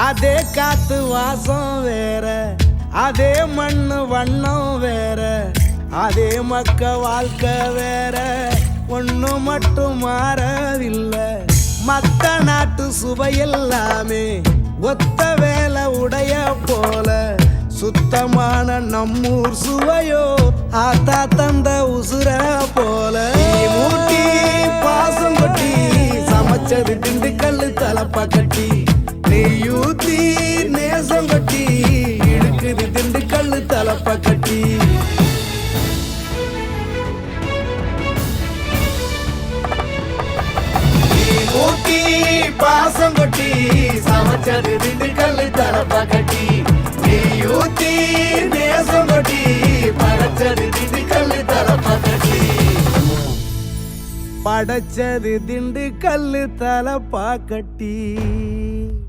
அதே காத்து வாசம் வேற, அதே மண்ணு வண்ணம் வேற, அதே மக்க வாழ்க்கை வேற, ஒண்ணு மட்டும் மாறவில்லை. மத்த நாட்டு சுவையெல்லாமே ஒத்த வேலை உடைய போல, சுத்தமான நம்மூர் சுவையோ ஆத்தா தந்த உசுர போல. மூட்டி பாசம் கொட்டி சமைச்சது திண்டுக்கல் தலப்பா கட்டி, நெய்யூத்தி நேசம் கொட்டி இழுக்குது திண்டுக்கல் தலப்பா கட்டி. மூட்டி பாசம் கொட்டி சமைச்சது திண்டுக்கல் தலப்பா கட்டி, நெய்யூத்தி நேசம் கொட்டி படைச்சது திண்டுக்கல் தலப்பா கட்டி. படைச்சது திண்டுக்கல் தலப்பா கட்டி.